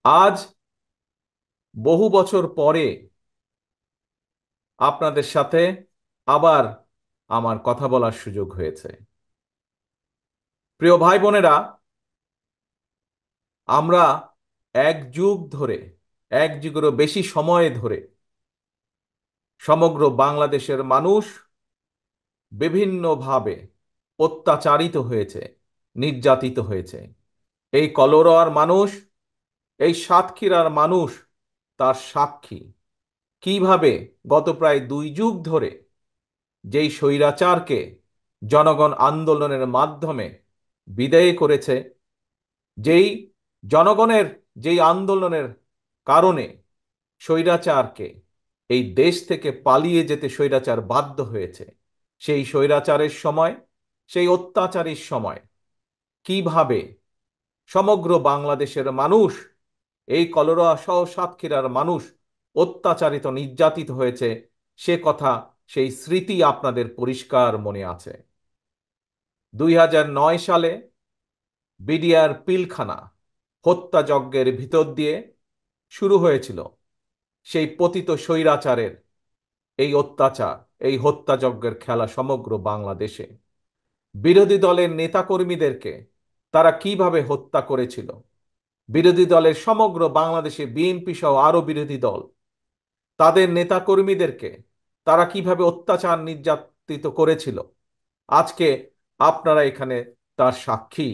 আজ বহু বছর পরে আপনাদের সাথে আবার আমার কথা বলার সুযোগ হয়েছে। প্রিয় ভাই বোনেরা, আমরা এক যুগ ধরে, এক যুগেরও বেশি সময় ধরে সমগ্র বাংলাদেশের মানুষ বিভিন্নভাবে অত্যাচারিত হয়েছে, নির্যাতিত হয়েছে। এই কলোরার মানুষ, এই সাতক্ষীরার মানুষ তার সাক্ষী। কিভাবে গত প্রায় 2 যুগ ধরে যেই স্বৈরাচারকে জনগণ আন্দোলনের মাধ্যমে বিদায় করেছে, যেই জনগণের যেই আন্দোলনের কারণে স্বৈরাচারকে এই দেশ থেকে পালিয়ে যেতে স্বৈরাচার বাধ্য হয়েছে, সেই স্বৈরাচারের সময়, সেই অত্যাচারের সময় কিভাবে সমগ্র বাংলাদেশের মানুষ, এই কলোরা সহ সাতক্ষীরার মানুষ অত্যাচারিত নির্যাতিত হয়েছে, সে কথা, সেই স্মৃতি আপনাদের পরিষ্কার মনে আছে। 2009 সালে বিডিআর পিলখানা হত্যাযজ্ঞের ভিতর দিয়ে শুরু হয়েছিল সেই পতিত স্বৈরাচারের এই অত্যাচার, এই হত্যাযজ্ঞের খেলা সমগ্র বাংলাদেশে। বিরোধী দলের নেতাকর্মীদেরকে তারা কিভাবে হত্যা করেছিল, বিরোধী দলের সমগ্র বাংলাদেশে বিএনপি সহ আরো বিরোধী দল তাদের নেতাকর্মীদেরকে তারা কিভাবে অত্যাচার নির্যাতিত করেছিল, আজকে আপনারা এখানে তার সাক্ষী।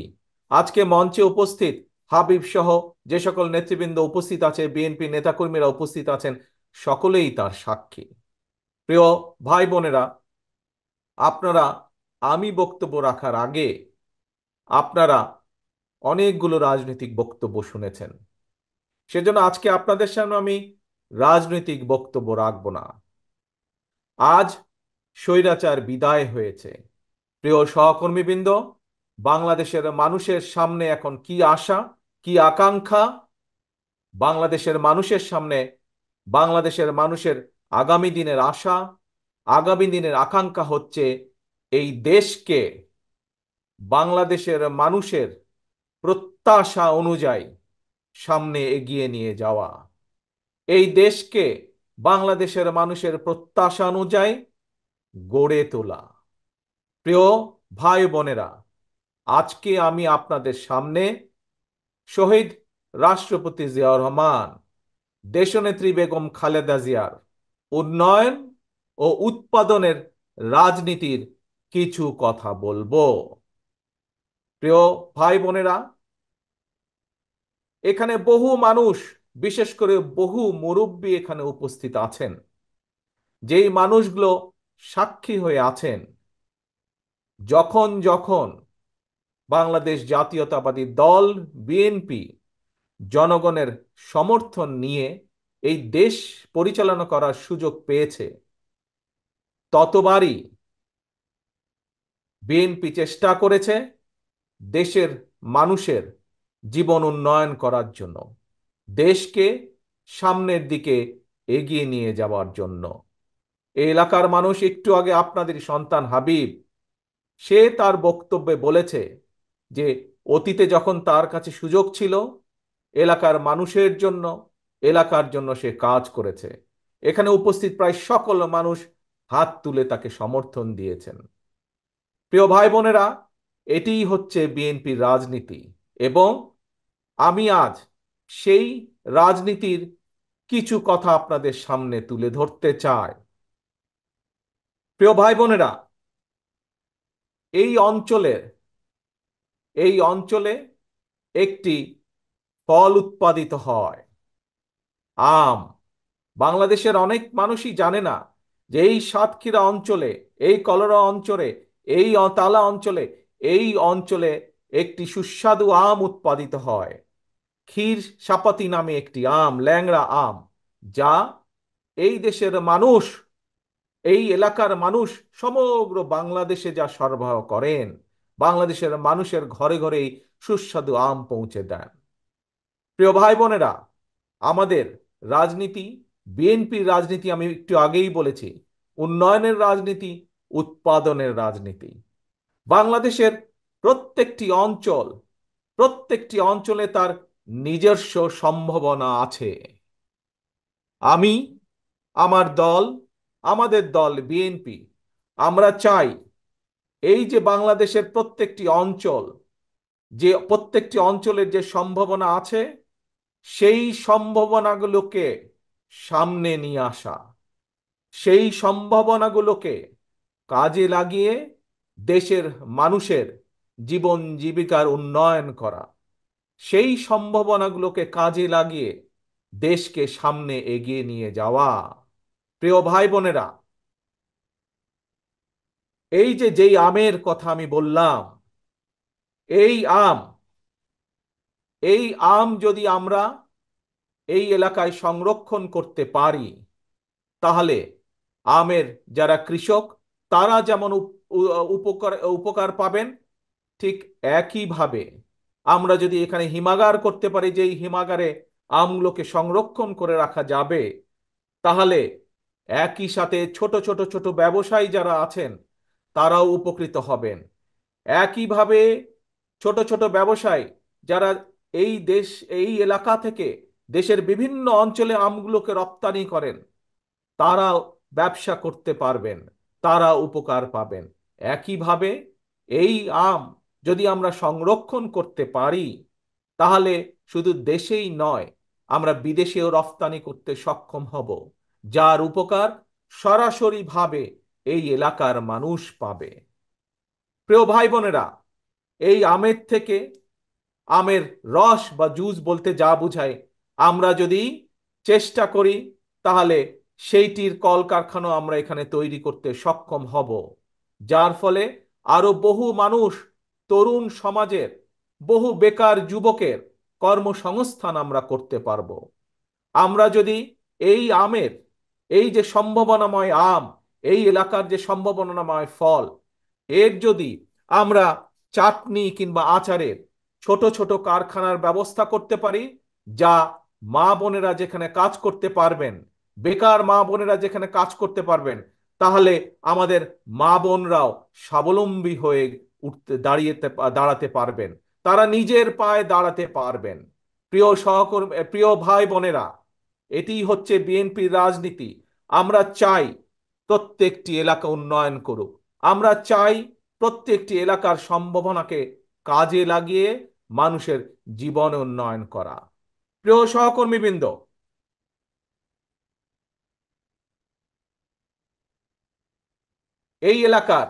আজকে মঞ্চে উপস্থিত হাবিব সহ যে সকল নেতৃবৃন্দ উপস্থিত আছে, বিএনপি নেতাকর্মীরা উপস্থিত আছেন, সকলেই তার সাক্ষী। প্রিয় ভাই বোনেরা, আপনারা, আমি বক্তব্য রাখার আগে আপনারা অনেকগুলো রাজনৈতিক বক্তব্য শুনেছেন। সেজন্য আজকে আপনাদের সামনে আমি রাজনৈতিক বক্তব্য রাখব না। আজ স্বৈরাচার বিদায় হয়েছে। প্রিয় সহকর্মীবৃন্দ, বাংলাদেশের মানুষের সামনে এখন কি আশা, কি আকাঙ্ক্ষা? বাংলাদেশের মানুষের সামনে, বাংলাদেশের মানুষের আগামী দিনের আশা, আগামী দিনের আকাঙ্ক্ষা হচ্ছে এই দেশকে বাংলাদেশের মানুষের প্রত্যাশা অনুযায়ী সামনে এগিয়ে নিয়ে যাওয়া, এই দেশকে বাংলাদেশের মানুষের প্রত্যাশা অনুযায়ী গড়ে তোলা। প্রিয় ভাই বোনেরা, আজকে আমি আপনাদের সামনে শহীদ রাষ্ট্রপতি জিয়াউর রহমান, দেশনেত্রী বেগম খালেদা জিয়ার উন্নয়ন ও উৎপাদনের রাজনীতির কিছু কথা বলবো। প্রিয় ভাই বোনেরা, এখানে বহু মানুষ, বিশেষ করে বহু মুরব্বী এখানে উপস্থিত আছেন, যেই মানুষগুলো সাক্ষী হয়ে আছেন যখন যখন বাংলাদেশ জাতীয়তাবাদী দল বিএনপি জনগণের সমর্থন নিয়ে এই দেশ পরিচালনা করার সুযোগ পেয়েছে, ততবারই বিএনপি চেষ্টা করেছে দেশের মানুষের জীবন উন্নয়ন করার জন্য, দেশকে সামনের দিকে এগিয়ে নিয়ে যাওয়ার জন্য। এই এলাকার মানুষ, একটু আগে আপনাদের সন্তান হাবিব, সে তার বক্তব্যে বলেছে যে অতীতে যখন তার কাছে সুযোগ ছিল এলাকার মানুষের জন্য, এলাকার জন্য সে কাজ করেছে। এখানে উপস্থিত প্রায় সকল মানুষ হাত তুলে তাকে সমর্থন দিয়েছেন। প্রিয় ভাই বোনেরা, এটিই হচ্ছে বিএনপির রাজনীতি, এবং আমি আজ সেই রাজনীতির কিছু কথা আপনাদের সামনে তুলে ধরতে চাই। প্রিয় ভাই বোনেরা, এই অঞ্চলের, এই অঞ্চলে একটি ফল উৎপাদিত হয়, আম। বাংলাদেশের অনেক মানুষই জানে না যে এই সাতক্ষীরা অঞ্চলে, এই কলোরা অঞ্চলে, এই তালা অঞ্চলে, এই অঞ্চলে একটি সুস্বাদু আম উৎপাদিত হয়, ক্ষীর সাপাতি নামে একটি আম, ল্যাংড়া আম, যা এই দেশের মানুষ, এই এলাকার মানুষ সমগ্র বাংলাদেশে যা সরবরাহ করেন, বাংলাদেশের মানুষের ঘরে ঘরে এই সুস্বাদু আম পৌঁছে দেন। প্রিয় ভাই বোনেরা, আমাদের রাজনীতি, বিএনপির রাজনীতি, আমি একটু আগেই বলেছি, উন্নয়নের রাজনীতি, উৎপাদনের রাজনীতি। বাংলাদেশের প্রত্যেকটি অঞ্চল, প্রত্যেকটি অঞ্চলে তার নিজস্ব সম্ভাবনা আছে। আমি, আমার দল, আমাদের দল বিএনপি, আমরা চাই এই যে বাংলাদেশের প্রত্যেকটি অঞ্চল, যে প্রত্যেকটি অঞ্চলের যে সম্ভাবনা আছে, সেই সম্ভাবনাগুলোকে সামনে নিয়ে আসা, সেই সম্ভাবনাগুলোকে কাজে লাগিয়ে দেশের মানুষের জীবন জীবিকার উন্নয়ন করা, সেই সম্ভাবনাগুলোকে কাজে লাগিয়ে দেশকে সামনে এগিয়ে নিয়ে যাওয়া। প্রিয় ভাই বোনেরা, এই যে যেই আমের কথা আমি বললাম, এই আম, এই আম যদি আমরা এই এলাকায় সংরক্ষণ করতে পারি, তাহলে আমের যারা কৃষক তারা যেমন উপকার উপকার পাবেন, ঠিক একইভাবে আমরা যদি এখানে হিমাগার করতে পারি, যে এই হিমাগারে আমগুলোকে সংরক্ষণ করে রাখা যাবে, তাহলে একই সাথে ছোট ছোট ছোট ব্যবসায়ী যারা আছেন তারাও উপকৃত হবেন। একইভাবে ছোট ছোট ব্যবসায়ী যারা এই দেশ, এই এলাকা থেকে দেশের বিভিন্ন অঞ্চলে আমগুলোকে রপ্তানি করেন, তারা ব্যবসা করতে পারবেন, তারা উপকার পাবেন। একইভাবে এই আম যদি আমরা সংরক্ষণ করতে পারি, তাহলে শুধু দেশেই নয়, আমরা বিদেশেও রফতানি করতে সক্ষম হব, যার উপকার সরাসরিভাবে এই এলাকার মানুষ পাবে। প্রিয় ভাই বোনেরা, এই আমের থেকে, আমের রস বা জুস বলতে যা বুঝায়, আমরা যদি চেষ্টা করি, তাহলে সেইটির কলকারখানা আমরা এখানে তৈরি করতে সক্ষম হব, যার ফলে আরো বহু মানুষ, তরুণ সমাজের বহু বেকার যুবকের কর্মসংস্থান আমরা করতে পারবো। আমরা যদি এই আমের, এই যে সম্ভাবনাময় আম, এই এলাকার যে সম্ভাবনাময় ফল, এর যদি আমরা চাটনি কিংবা আচারের ছোট ছোট কারখানার ব্যবস্থা করতে পারি, যা মা বোনেরা যেখানে কাজ করতে পারবেন, বেকার মা বোনেরা যেখানে কাজ করতে পারবেন, তাহলে আমাদের মা বোনরাও স্বাবলম্বী হয়ে দাঁড়াতে পারবেন, তারা নিজের পায়ে দাঁড়াতে পারবেন। প্রিয় সহকর্মী, প্রিয় ভাই বোনেরা, এটিই হচ্ছে বিএনপির রাজনীতি। আমরা চাই প্রত্যেকটি এলাকা উন্নয়ন করুক, আমরা চাই প্রত্যেকটি এলাকার সম্ভাবনাকে কাজে লাগিয়ে মানুষের জীবন উন্নয়ন করা। প্রিয় সহকর্মীবৃন্দ, এই এলাকার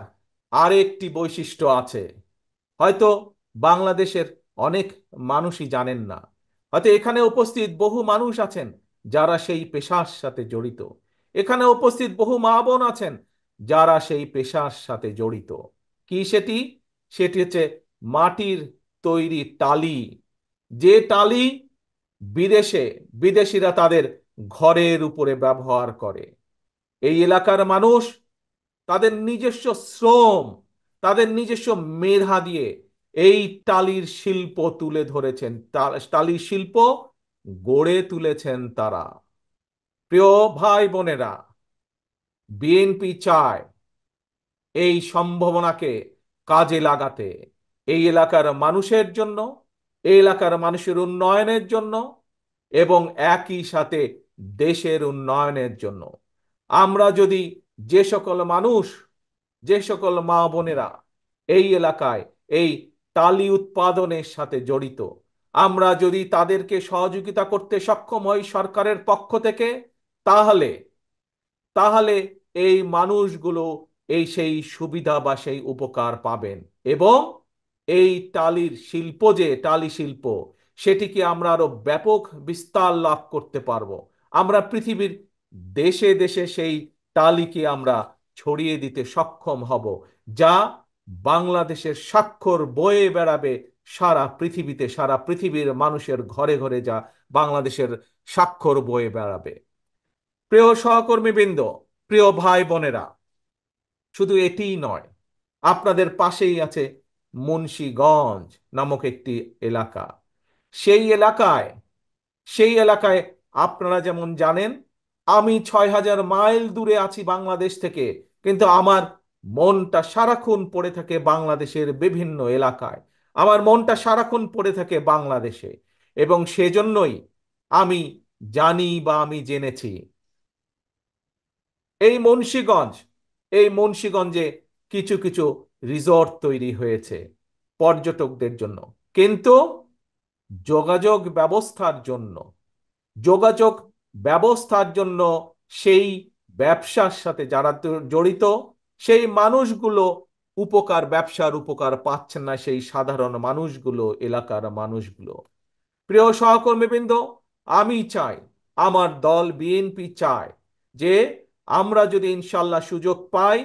আরেকটি বৈশিষ্ট্য আছে, হয়তো বাংলাদেশের অনেক মানুষই জানেন না। হয়তো এখানে উপস্থিত বহু মানুষ আছেন যারা সেই পেশার সাথে জড়িত, এখানে উপস্থিত বহু মা বোন আছেন যারা সেই পেশার সাথে জড়িত। কি সেটি? সেটি হচ্ছে মাটির তৈরি টালি, যে টালি বিদেশে বিদেশিরা তাদের ঘরের উপরে ব্যবহার করে। এই এলাকার মানুষ তাদের নিজস্ব শ্রম, তাদের নিজস্ব মেধা দিয়ে এই টালির শিল্প তুলে ধরেছেন, টালির শিল্প গড়ে তুলেছেন তারা। প্রিয় ভাই বোনেরা, বিএনপি চায় এই সম্ভাবনাকে কাজে লাগাতে, এই এলাকার মানুষের জন্য, এই এলাকার মানুষের উন্নয়নের জন্য, এবং একই সাথে দেশের উন্নয়নের জন্য। আমরা যদি, যে সকল মানুষ, যে সকল মা বোনেরা এই এলাকায় এই টালি উৎপাদনের সাথে জড়িত, আমরা যদি তাদেরকে সহযোগিতা করতে সক্ষম হই সরকারের পক্ষ থেকে, তাহলে তাহলে এই মানুষগুলো এই সেই সুবিধা বা সেই উপকার পাবেন, এবং এই টালির শিল্প, যে টালি শিল্প, সেটিকে আমরা আরো ব্যাপক বিস্তার লাভ করতে পারবো। আমরা পৃথিবীর দেশে দেশে সেই টালিকে আমরা ছড়িয়ে দিতে সক্ষম হব, যা বাংলাদেশের স্বাক্ষর বয়ে বেড়াবে সারা পৃথিবীতে, সারা পৃথিবীর মানুষের ঘরে ঘরে যা বাংলাদেশের স্বাক্ষর বয়ে বেড়াবে। প্রিয় সহকর্মীবৃন্দ, প্রিয় ভাই বোনেরা, শুধু এটিই নয়, আপনাদের পাশেই আছে মুন্সিগঞ্জ নামক একটি এলাকা। সেই এলাকায়, সেই এলাকায় আপনারা যেমন জানেন, আমি 6,000 মাইল দূরে আছি বাংলাদেশ থেকে, কিন্তু আমার মনটা সারাক্ষণ পড়ে থাকে বাংলাদেশের বিভিন্ন এলাকায়, আমার মনটা সারাক্ষণ পড়ে থাকে বাংলাদেশে। এবং সেজন্যই আমি জানি বা আমি জেনেছি এই মুন্সিগঞ্জ এই মুন্সিগঞ্জে কিছু কিছু রিসর্ট তৈরি হয়েছে পর্যটকদের জন্য, কিন্তু যোগাযোগ ব্যবস্থার জন্য যোগাযোগ ব্যবস্থার জন্য সেই ব্যবসার সাথে যারা জড়িত সেই মানুষগুলো ব্যবসার উপকার পাচ্ছেন না, সেই সাধারণ মানুষগুলো, এলাকার মানুষগুলো। প্রিয় সহকর্মীবৃন্দ, আমি চাই, আমার দল বিএনপি চায় যে আমরা যদি ইনশাল্লাহ সুযোগ পাই,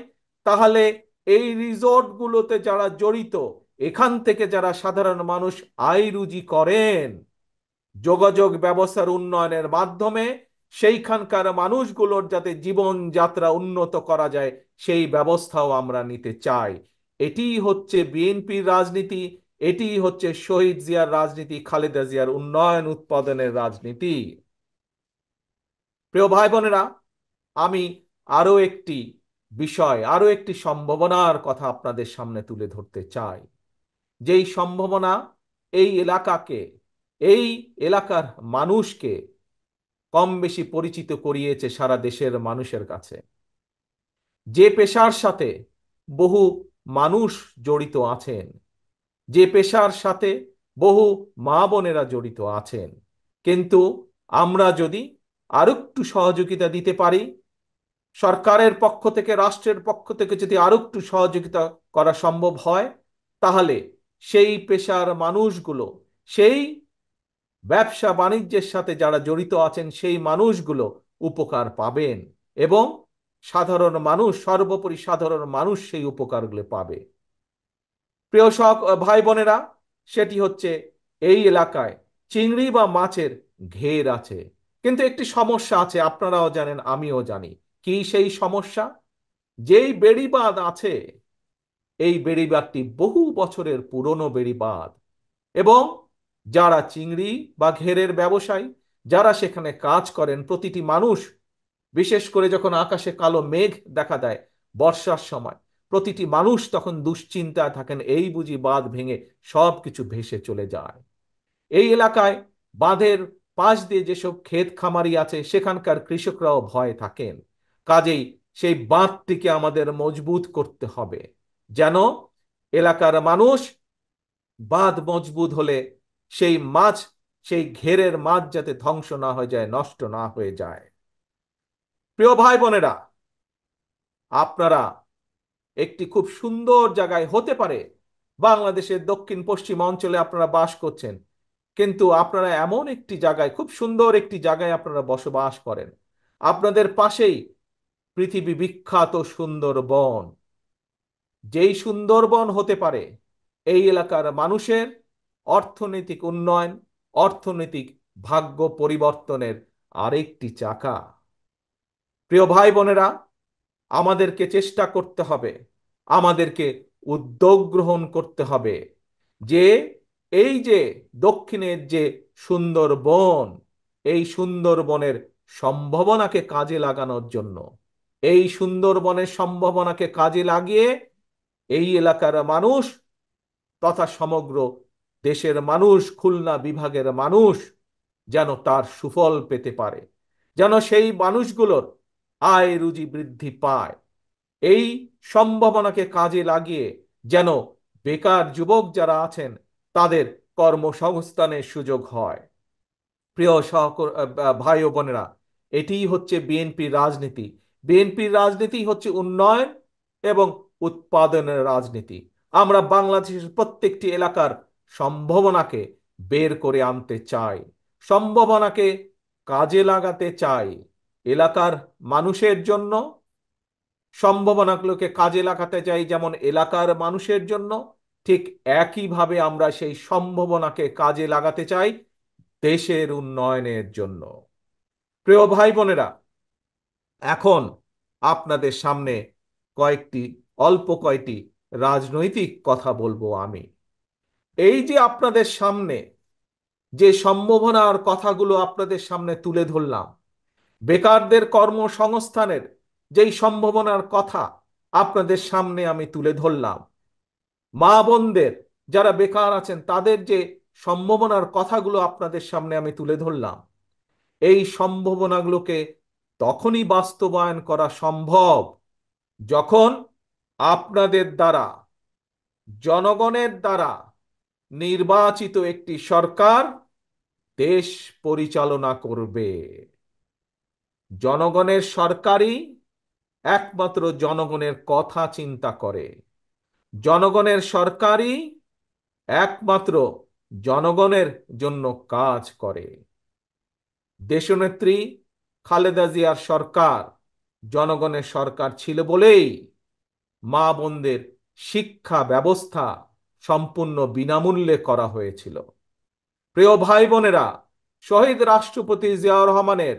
তাহলে এই রিসর্টগুলোতে যারা জড়িত, এখান থেকে যারা সাধারণ মানুষ আয় রুজি করেন, যোগাযোগ ব্যবস্থার উন্নয়নের মাধ্যমে সেইখানকার মানুষগুলোর যাতে জীবনযাত্রা উন্নত করা যায়, সেই ব্যবস্থাও আমরা নিতে চাই। এটিই হচ্ছে বিএনপির রাজনীতি, এটিই হচ্ছে শহীদ জিয়ার রাজনীতি, খালেদা জিয়ার উন্নয়ন উৎপাদনের রাজনীতি। প্রিয় ভাই বোনেরা, আমি আরো একটি সম্ভাবনার কথা আপনাদের সামনে তুলে ধরতে চাই। যেই সম্ভাবনা এই এলাকাকে, এই এলাকার মানুষকে কম বেশি পরিচিত করিয়েছে সারা দেশের মানুষের কাছে। যে পেশার সাথে বহু মানুষ জড়িত আছেন, যে পেশার সাথে বহু মা বোনেরা জড়িত আছেন, কিন্তু আমরা যদি আরেকটু সহযোগিতা দিতে পারি, সরকারের পক্ষ থেকে, রাষ্ট্রের পক্ষ থেকে যদি আরেকটু সহযোগিতা করা সম্ভব হয়, তাহলে সেই পেশার মানুষগুলো, সেই ব্যবসা বাণিজ্যের সাথে যারা জড়িত আছেন, সেই মানুষগুলো উপকার পাবেন এবং সাধারণ মানুষ, সর্বোপরি সাধারণ মানুষ সেই উপকারগুলো পাবে। প্রিয় ভাই বোনেরা, সেটি হচ্ছে এই এলাকায় চিংড়ি বা মাছের ঘের আছে, কিন্তু একটি সমস্যা আছে, আপনারাও জানেন আমিও জানি। কি সেই সমস্যা? যেই বেড়িবাঁধ আছে, এই বেড়িবাঁধটি বহু বছরের পুরনো বেড়িবাঁধ, এবং যারা চিংড়ি বা ঘেরের ব্যবসায়ী, যারা সেখানে কাজ করেন, প্রতিটি মানুষ, বিশেষ করে যখন আকাশে কালো মেঘ দেখা দেয় বর্ষার সময়, প্রতিটি মানুষ তখন দুশ্চিন্তায় থাকেন, এই বুঝি বাঁধ ভেঙে সব কিছু ভেসে চলে যায়। এই এলাকায় বাঁধের পাশ দিয়ে যেসব ক্ষেত খামারি আছে, সেখানকার কৃষকরাও ভয়ে থাকেন। কাজেই সেই বাঁধটিকে আমাদের মজবুত করতে হবে, যেন এলাকার মানুষ, বাঁধ মজবুত হলে সেই মাছ, সেই ঘেরের মাছ যাতে ধ্বংস না হয়ে যায়, নষ্ট না হয়ে যায়। প্রিয় ভাই বোনেরা, আপনারা একটি খুব সুন্দর জায়গায়, হতে পারে বাংলাদেশের দক্ষিণ পশ্চিম অঞ্চলে আপনারা বাস করছেন, কিন্তু আপনারা এমন একটি জায়গায়, খুব সুন্দর একটি জায়গায় আপনারা বসবাস করেন, আপনাদের পাশেই পৃথিবী বিখ্যাত সুন্দরবন। যেই সুন্দরবন হতে পারে এই এলাকার মানুষের অর্থনৈতিক উন্নয়ন, অর্থনৈতিক ভাগ্য পরিবর্তনের আরেকটি চাকা। প্রিয় ভাই বোনেরা, আমাদেরকে চেষ্টা করতে হবে, আমাদেরকে উদ্যোগ গ্রহণ করতে হবে যে এই যে দক্ষিণের যে সুন্দরবন, এই সুন্দরবনের সম্ভাবনাকে কাজে লাগানোর জন্য, এই সুন্দরবনের সম্ভাবনাকে কাজে লাগিয়ে এই এলাকার মানুষ তথা সমগ্র দেশের মানুষ, খুলনা বিভাগের মানুষ যেন তার সুফল পেতে পারে, যেন সেই মানুষগুলোর আয় রুজি বৃদ্ধি পায়। এই সম্ভাবনাকে কাজে লাগিয়ে যেন বেকার যুবক যারা আছেন তাদের কর্মসংস্থানের সুযোগ হয়। প্রিয় ভাই ও বোনেরা, এটিই হচ্ছে বিএনপির রাজনীতি। বিএনপির রাজনীতি হচ্ছে উন্নয়ন এবং উৎপাদনের রাজনীতি। আমরা বাংলাদেশের প্রত্যেকটি এলাকার সম্ভাবনাকে বের করে আনতে চাই, সম্ভাবনাকে কাজে লাগাতে চাই এলাকার মানুষের জন্য, সম্ভাবনাগুলোকে কাজে লাগাতে চাই যেমন এলাকার মানুষের জন্য, ঠিক একইভাবে আমরা সেই সম্ভাবনাকে কাজে লাগাতে চাই দেশের উন্নয়নের জন্য। প্রিয় ভাই বোনেরা, এখন আপনাদের সামনে কয়েকটি, অল্প কয়েকটি রাজনৈতিক কথা বলবো আমি। এই যে আপনাদের সামনে যে সম্ভাবনার কথাগুলো আপনাদের সামনে তুলে ধরলাম, বেকারদের কর্মসংস্থানের যেই সম্ভাবনার কথা আপনাদের সামনে আমি তুলে ধরলাম, মা বোনদের যারা বেকার আছেন তাদের যে সম্ভাবনার কথাগুলো আপনাদের সামনে আমি তুলে ধরলাম, এই সম্ভাবনাগুলোকে তখনই বাস্তবায়ন করা সম্ভব যখন আপনাদের দ্বারা, জনগণের দ্বারা নির্বাচিত একটি সরকার দেশ পরিচালনা করবে। জনগণের সরকারই একমাত্র জনগণের কথা চিন্তা করে। জনগণের সরকারই একমাত্র জনগণের জন্য কাজ করে। দেশনেত্রী খালেদা জিয়ার সরকার জনগণের সরকার ছিল বলেই মা বোনদের শিক্ষা ব্যবস্থা সম্পূর্ণ বিনামূল্যে করা হয়েছিল। প্রিয় ভাই বোনেরা, শহীদ রাষ্ট্রপতি জিয়াউর রহমানের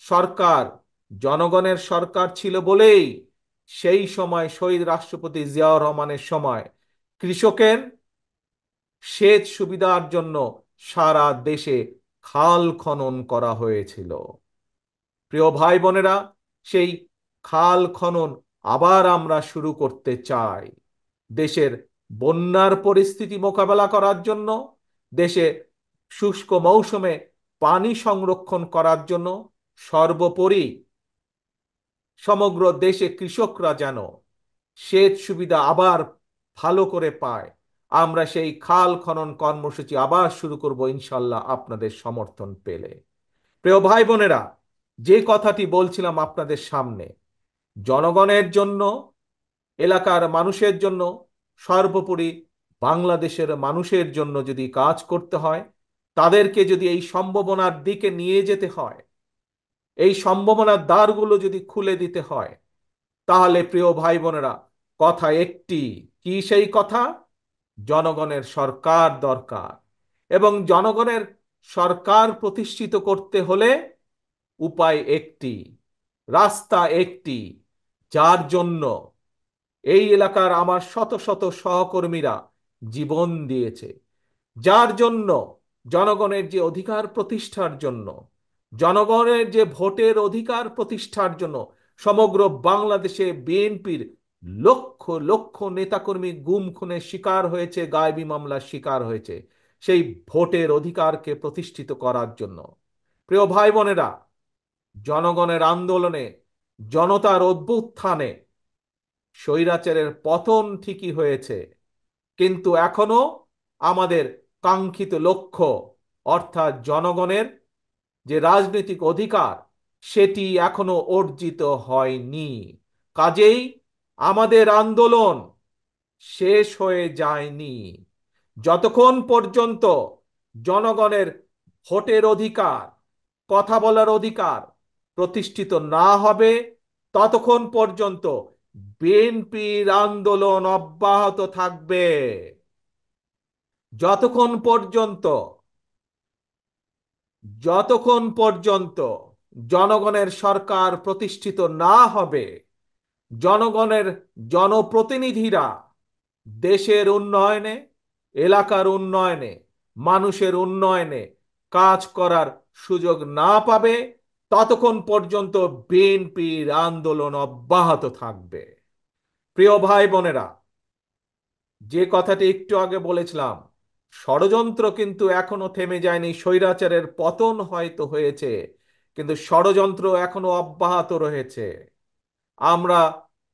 সরকার জনগণের সরকার ছিল বলেই সেই সময় শহীদ রাষ্ট্রপতি জিয়াউর রহমানের সময় কৃষকের সেচ সুবিধার জন্য সারা দেশে খাল খনন করা হয়েছিল। প্রিয় ভাই বোনেরা, সেই খাল খনন আবার আমরা শুরু করতে চাই দেশের বন্যার পরিস্থিতি মোকাবেলা করার জন্য, দেশে শুষ্ক মৌসুমে পানি সংরক্ষণ করার জন্য, সর্বোপরি সমগ্র দেশে কৃষকরা যেন সেচ সুবিধা আবার ভালো করে পায়। আমরা সেই খাল খনন কর্মসূচি আবার শুরু করব ইনশাল্লাহ আপনাদের সমর্থন পেলে। প্রিয় ভাই বোনেরা, যে কথাটি বলছিলাম আপনাদের সামনে, জনগণের জন্য, এলাকার মানুষের জন্য, সর্বোপরি বাংলাদেশের মানুষের জন্য যদি কাজ করতে হয়, তাদেরকে যদি এই সম্ভাবনার দিকে নিয়ে যেতে হয়, এই সম্ভাবনার দ্বারগুলো যদি খুলে দিতে হয়, তাহলে প্রিয় ভাই বোনেরা কথা একটি, কি সেই কথা? জনগণের সরকার দরকার। এবং জনগণের সরকার প্রতিষ্ঠিত করতে হলে উপায় একটি, রাস্তা একটি, যার জন্য এই এলাকার আমার শত শত সহকর্মীরা জীবন দিয়েছে, যার জন্য জনগণের যে অধিকার প্রতিষ্ঠার জন্য, জনগণের যে ভোটের অধিকার প্রতিষ্ঠার জন্য সমগ্র বাংলাদেশে বিএনপির লক্ষ লক্ষ নেতাকর্মী গুম খুনের শিকার হয়েছে, গায়েবী মামলার শিকার হয়েছে, সেই ভোটের অধিকারকে প্রতিষ্ঠিত করার জন্য। প্রিয় ভাই বোনেরা, জনগণের আন্দোলনে, জনতার অভ্যুত্থানে স্বৈরাচারের পতন ঠিকই হয়েছে, কিন্তু এখনো আমাদের কাঙ্ক্ষিত লক্ষ্য অর্থাৎ জনগণের যে রাজনৈতিক অধিকার সেটি এখনো অর্জিত হয়নি। কাজেই আমাদের আন্দোলন শেষ হয়ে যায়নি। যতক্ষণ পর্যন্ত জনগণের ভোটের অধিকার, কথা বলার অধিকার প্রতিষ্ঠিত না হবে, ততক্ষণ পর্যন্ত বিএনপির আন্দোলন অব্যাহত থাকবে। যতক্ষণ পর্যন্ত যতক্ষণ পর্যন্ত জনগণের সরকার প্রতিষ্ঠিত না হবে, জনগণের জনপ্রতিনিধিরা দেশের উন্নয়নে, এলাকার উন্নয়নে, মানুষের উন্নয়নে কাজ করার সুযোগ না পাবে, ততক্ষণ পর্যন্ত বিএনপির আন্দোলন অব্যাহত থাকবে। প্রিয় ভাই বোনেরা, যে কথাটি একটু আগে বলেছিলাম, ষড়যন্ত্র কিন্তু এখনো থেমে যায়নি। স্বৈরাচারের পতন হয়তো হয়েছে, কিন্তু ষড়যন্ত্র এখনো অব্যাহত রয়েছে। আমরা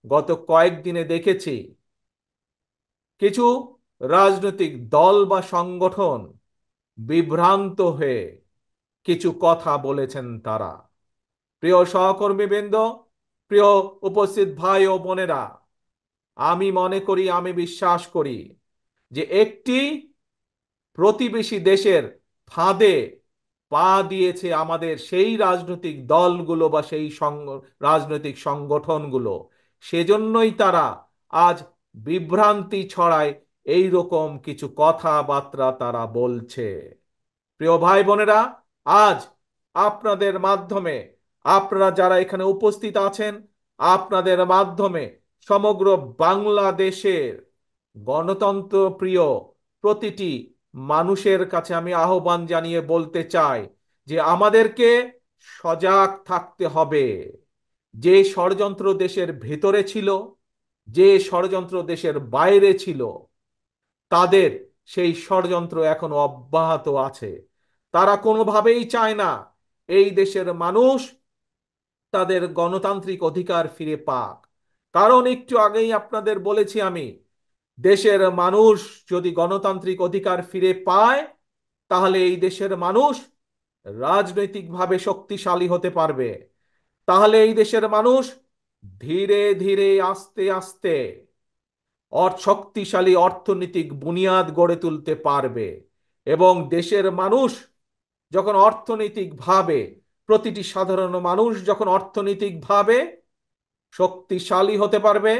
গত কয়েকদিনে দেখেছি কিছু রাজনৈতিক দল বা সংগঠন বিভ্রান্ত হয়ে কিছু কথা বলেছেন তারা। প্রিয় সহকর্মীবৃন্দ, প্রিয় উপস্থিত ভাই ও বোনেরা, আমি মনে করি, আমি বিশ্বাস করি যে একটি প্রতিবেশী দেশের ফাঁদে পা দিয়েছে আমাদের সেই রাজনৈতিক দলগুলো বা সেই রাজনৈতিক সংগঠনগুলো। সেজন্যই তারা আজ বিভ্রান্তি ছড়ায়, এই রকম কিছু কথাবার্তা তারা বলছে। প্রিয় ভাই বোনেরা, আজ আপনাদের মাধ্যমে, আপনারা যারা এখানে উপস্থিত আছেন, আপনাদের মাধ্যমে সমগ্র বাংলাদেশের গণতন্ত্র প্রিয় প্রতিটি মানুষের কাছে আমি আহ্বান জানিয়ে বলতে চাই যে আমাদেরকে সজাগ থাকতে হবে। যে ষড়যন্ত্র দেশের ভেতরে ছিল, যে ষড়যন্ত্র দেশের বাইরে ছিল, তাদের সেই ষড়যন্ত্র এখনো অব্যাহত আছে। তারা কোনোভাবেই চায় না এই দেশের মানুষ তাদের গণতান্ত্রিক অধিকার ফিরে পাক। কারণ একটু আগেই আপনাদের বলেছি আমি, দেশের মানুষ যদি গণতান্ত্রিক অধিকার ফিরে পায়, তাহলে এই দেশের মানুষ রাজনৈতিকভাবে শক্তিশালী হতে পারবে। তাহলে এই দেশের মানুষ ধীরে ধীরে আস্তে আস্তে শক্তিশালী অর্থনৈতিক বুনিয়াদ গড়ে তুলতে পারবে। এবং দেশের মানুষ যখন অর্থনৈতিকভাবে, প্রতিটি সাধারণ মানুষ যখন অর্থনৈতিকভাবে শক্তিশালী হতে পারবে,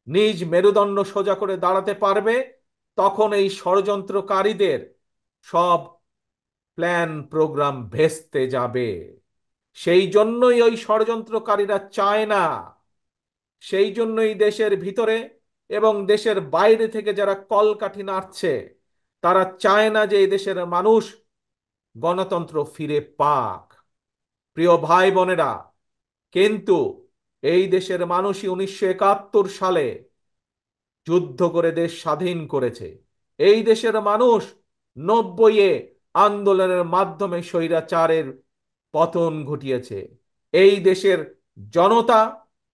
নিজ মেরুদণ্ড সোজা করে দাঁড়াতে পারবে, তখন এই ষড়যন্ত্রকারীদের সব প্ল্যান প্রোগ্রাম ভেস্তে যাবে। সেই জন্যই ওই ষড়যন্ত্রকারীরা চায় না, সেই জন্যই দেশের ভিতরে এবং দেশের বাইরে থেকে যারা কলকাঠি নাড়ছে, তারা চায় না যে এই দেশের মানুষ গণতন্ত্র ফিরে পাক। প্রিয় ভাই বোনেরা, কিন্তু এই দেশের মানুষই 1971 সালে যুদ্ধ করে দেশ স্বাধীন করেছে। এই দেশের মানুষ 90-এ আন্দোলনের মাধ্যমে স্বৈরাচারের পতন ঘটিয়েছে। এই দেশের জনতা,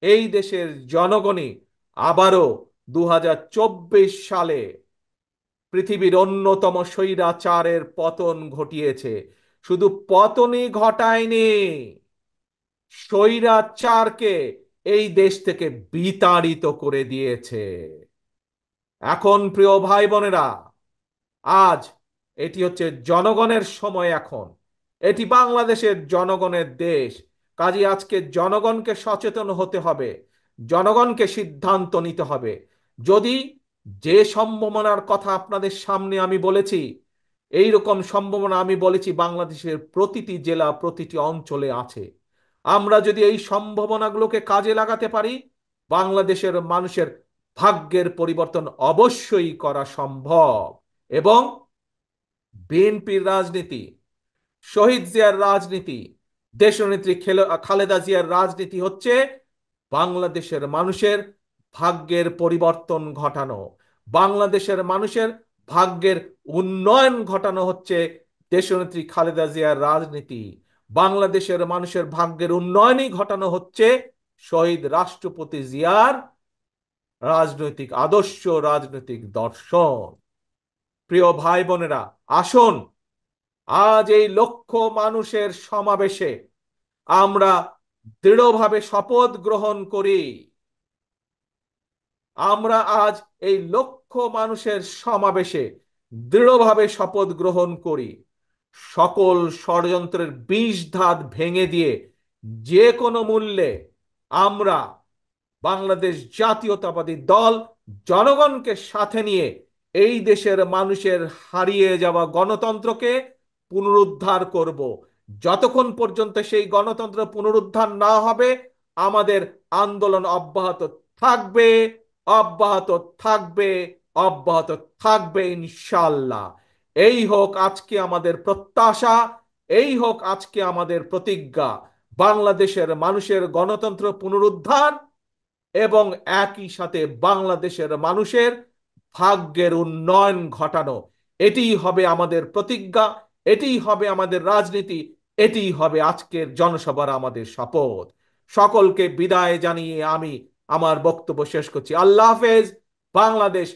এই দেশের জনগণই আবারও 2024 সালে পৃথিবীর অন্যতম স্বৈরাচারের পতন ঘটিয়েছে। শুধু পতনই ঘটায়নি, স্বৈরাচারকে এই দেশ থেকে বিতাড়িত করে দিয়েছে। এখন প্রিয় ভাই বোনেরা, আজ এটি হচ্ছে জনগণের সময়। এখন এটি বাংলাদেশের জনগণের দেশ। কাজে আজকে জনগণকে সচেতন হতে হবে, জনগণকে সিদ্ধান্ত নিতে হবে। যদি যে সম্ভাবনার কথা আপনাদের সামনে আমি বলেছি, এই রকম সম্ভাবনা আমি বলেছি বাংলাদেশের প্রতিটি জেলা, প্রতিটি অঞ্চলে আছে। আমরা যদি এই সম্ভাবনাগুলোকে কাজে লাগাতে পারি, বাংলাদেশের মানুষের ভাগ্যের পরিবর্তন অবশ্যই করা সম্ভব। এবং বিএনপির রাজনীতি, শহীদ জিয়ার রাজনীতি, দেশনেত্রী খালেদা জিয়ার রাজনীতি হচ্ছে বাংলাদেশের মানুষের ভাগ্যের পরিবর্তন ঘটানো। বাংলাদেশের মানুষের ভাগ্যের উন্নয়ন ঘটানো হচ্ছে দেশনেত্রী খালেদা জিয়ার রাজনীতি। বাংলাদেশের মানুষের ভাগ্যের উন্নয়নই ঘটানো হচ্ছে শহীদ রাষ্ট্রপতি জিয়ার রাজনৈতিক আদর্শ, রাজনৈতিক দর্শন। প্রিয় ভাই বোনেরা, আসুন আজ এই লক্ষ মানুষের সমাবেশে আমরা দৃঢ়ভাবে শপথ গ্রহণ করি। আমরা আজ এই লক্ষ মানুষের সমাবেশে দৃঢ়ভাবে শপথ গ্রহণ করি, সকল ষড়যন্ত্রের বিষধাত ভেঙে দিয়ে যে কোনো মূল্যে আমরা বাংলাদেশ জাতীয়তাবাদী দল জনগণকে সাথে নিয়ে এই দেশের মানুষের হারিয়ে যাওয়া গণতন্ত্রকে পুনরুদ্ধার করব। যতক্ষণ পর্যন্ত সেই গণতন্ত্র পুনরুদ্ধার না হবে, আমাদের আন্দোলন অব্যাহত থাকবে, অব্যাহত থাকবে, অব্যাহত থাকবে ইনশাল্লাহ। এই হোক আজকে আমাদের প্রত্যাশা, এই হোক আজকে আমাদের প্রতিজ্ঞা, বাংলাদেশের মানুষের গণতন্ত্র পুনরুদ্ধার এবং একই সাথে বাংলাদেশের মানুষের ভাগ্যের উন্নয়ন ঘটানো। এটিই হবে আমাদের প্রতিজ্ঞা, এটিই হবে আমাদের রাজনীতি, এটিই হবে আজকের জনসভার আমাদের শপথ। সকলকে বিদায় জানিয়ে আমি আমার বক্তব্য শেষ করছি। আল্লাহ হাফেজ। বাংলাদেশ